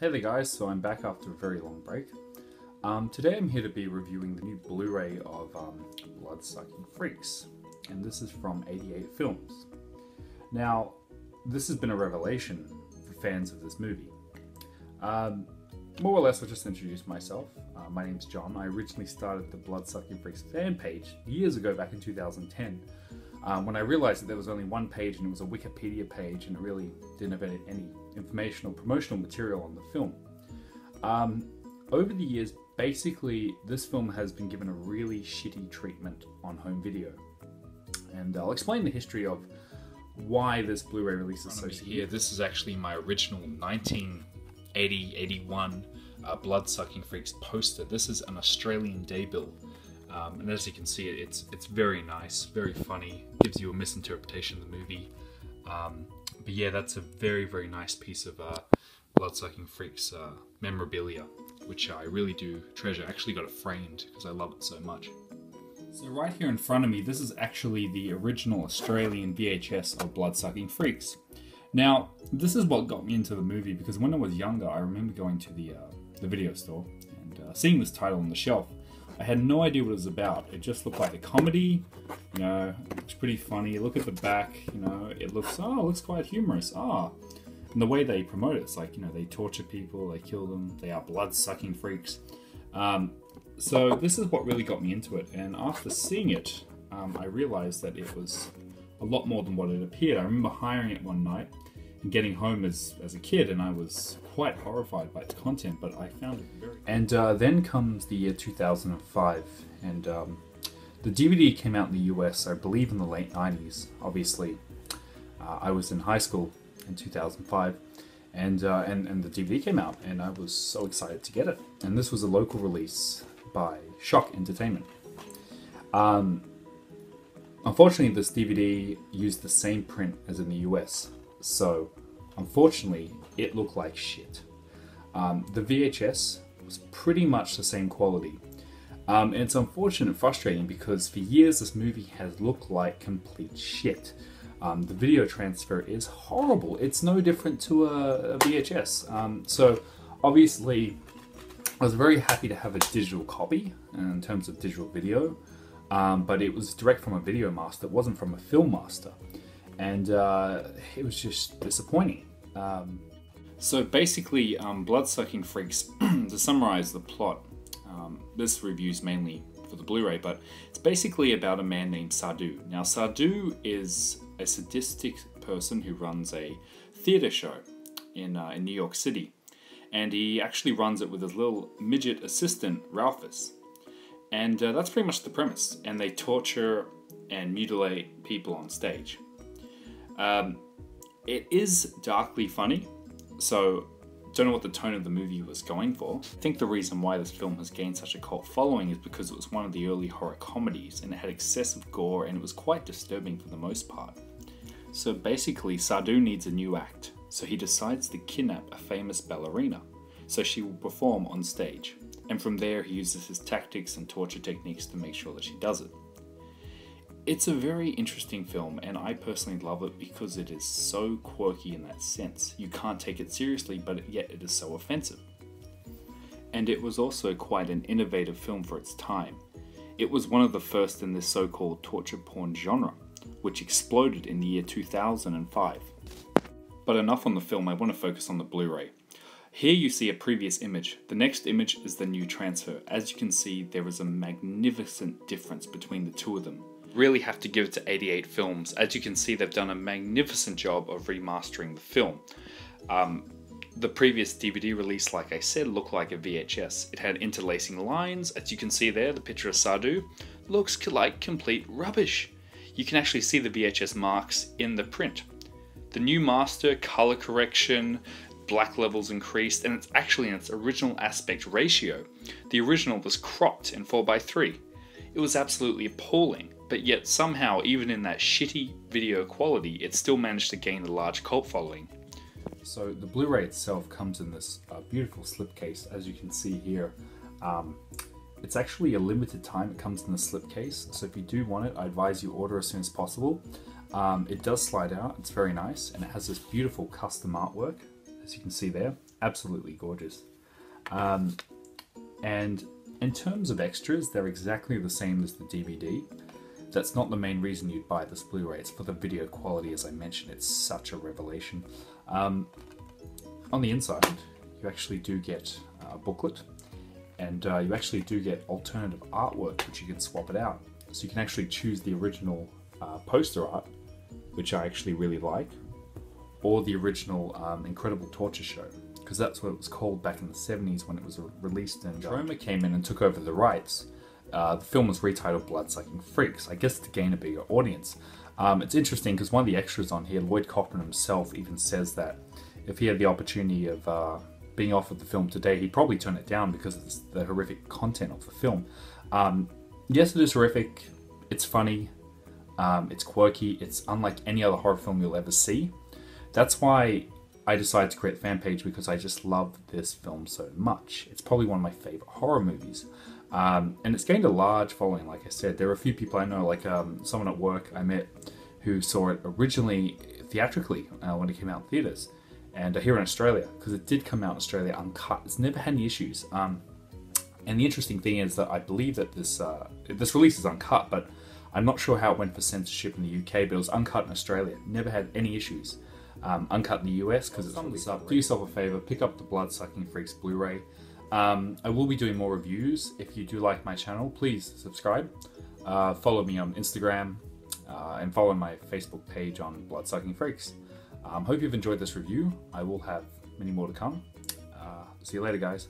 Hey there guys, so I'm back after a very long break. Today I'm here to be reviewing the new Blu-ray of Bloodsucking Freaks, and this is from 88 Films. Now, this has been a revelation for fans of this movie. More or less, I'll just introduce myself. My name's John. I originally started the Bloodsucking Freaks fan page years ago, back in 2010, when I realized that there was only one page and it was a Wikipedia page and it really didn't have any information or promotional material on the film. Over the years, basically, this film has been given a really shitty treatment on home video. And I'll explain the history of why this Blu-ray release is so here. This is actually my original 1980-81 Bloodsucking Freaks poster. This is an Australian day bill. And as you can see, it's very nice, very funny, gives you a misinterpretation of the movie. But yeah, that's a very, very nice piece of Bloodsucking Freaks memorabilia, which I really do treasure. I actually got it framed because I love it so much. So right here in front of me, this is actually the original Australian VHS of Bloodsucking Freaks. Now, this is what got me into the movie, because when I was younger, I remember going to the video store and seeing this title on the shelf. I had no idea what it was about. It just looked like a comedy, you know, it's pretty funny. Look at the back, you know, it looks quite humorous. And the way they promote it, it's like, you know, they torture people, they kill them, they are blood-sucking freaks. So this is what really got me into it, and after seeing it, I realized that it was a lot more than what it appeared. I remember hiring it one night and getting home as a kid, and I was quite horrified by its content, but I found it very... And then comes the year 2005, and the DVD came out in the US, I believe in the late 90s. Obviously, I was in high school in 2005, and the DVD came out, and I was so excited to get it. And this was a local release by Shock Entertainment. Unfortunately, this DVD used the same print as in the US, so unfortunately, it looked like shit. The VHS was pretty much the same quality. And it's unfortunate and frustrating because for years this movie has looked like complete shit. The video transfer is horrible. It's no different to a VHS. So obviously, I was very happy to have a digital copy in terms of digital video, but it was direct from a video master. It wasn't from a film master. And it was just disappointing. So basically, Bloodsucking Freaks, to summarize the plot, this review's mainly for the Blu-ray, but it's basically about a man named Sadhu. Now, Sadhu is a sadistic person who runs a theater show in New York City. And he actually runs it with his little midget assistant, Ralphus. And that's pretty much the premise. And they torture and mutilate people on stage. It is darkly funny, so don't know what the tone of the movie was going for. I think the reason why this film has gained such a cult following is because it was one of the early horror comedies, and it had excessive gore, and it was quite disturbing for the most part. So basically, Sadhu needs a new act, so he decides to kidnap a famous ballerina, so she will perform on stage. And from there, he uses his tactics and torture techniques to make sure that she does it. It's a very interesting film, and I personally love it because it is so quirky in that sense. You can't take it seriously, but yet it is so offensive. And it was also quite an innovative film for its time. It was one of the first in this so-called torture porn genre, which exploded in the year 2005. But enough on the film, I want to focus on the Blu-ray. Here you see a previous image. The next image is the new transfer. As you can see, there is a magnificent difference between the two of them. Really have to give it to 88 Films. As you can see, they've done a magnificent job of remastering the film. The previous DVD release, like I said, looked like a VHS. It had interlacing lines. As you can see there, the picture of Sadhu looks like complete rubbish. You can actually see the VHS marks in the print. The new master, color correction, black levels increased, and it's actually in its original aspect ratio. The original was cropped in 4:3. It was absolutely appalling. But yet somehow, even in that shitty video quality, it still managed to gain a large cult following. So the Blu-ray itself comes in this beautiful slipcase, as you can see here. It's actually a limited time it comes in the slipcase, so if you do want it, I advise you order as soon as possible. It does slide out, it's very nice, and it has this beautiful custom artwork. as you can see there. Absolutely gorgeous. And in terms of extras, they're exactly the same as the DVD. That's not the main reason you'd buy this Blu-ray. It's for the video quality, as I mentioned. It's such a revelation. On the inside, you actually do get a booklet, and you actually do get alternative artwork, which you can swap it out. So you can actually choose the original poster art, which I actually really like, or the original Incredible Torture Show, because that's what it was called back in the 70s when it was released, and Troma came in and took over the rights. The film was retitled Bloodsucking Freaks, I guess to gain a bigger audience. It's interesting because one of the extras on here, Lloyd Kaufman himself, even says that if he had the opportunity of being offered the film today, he'd probably turn it down because of the horrific content of the film. Yes, it is horrific, it's funny, it's quirky, it's unlike any other horror film you'll ever see. That's why I decided to create a fan page, because I just love this film so much. It's probably one of my favorite horror movies. And it's gained a large following, like I said. There are a few people I know, like someone at work I met who saw it originally theatrically when it came out in theatres. And here in Australia, because it did come out in Australia uncut. It's never had any issues. And the interesting thing is that I believe that this release is uncut, but I'm not sure how it went for censorship in the UK, but it was uncut in Australia. Never had any issues. Uncut in the US, because it's on this up. Do yourself a favor, pick up the Bloodsucking Freaks Blu-ray. I will be doing more reviews. If you do like my channel, please subscribe. Follow me on Instagram, and follow my Facebook page on Bloodsucking Freaks. Hope you've enjoyed this review. I will have many more to come. See you later, guys.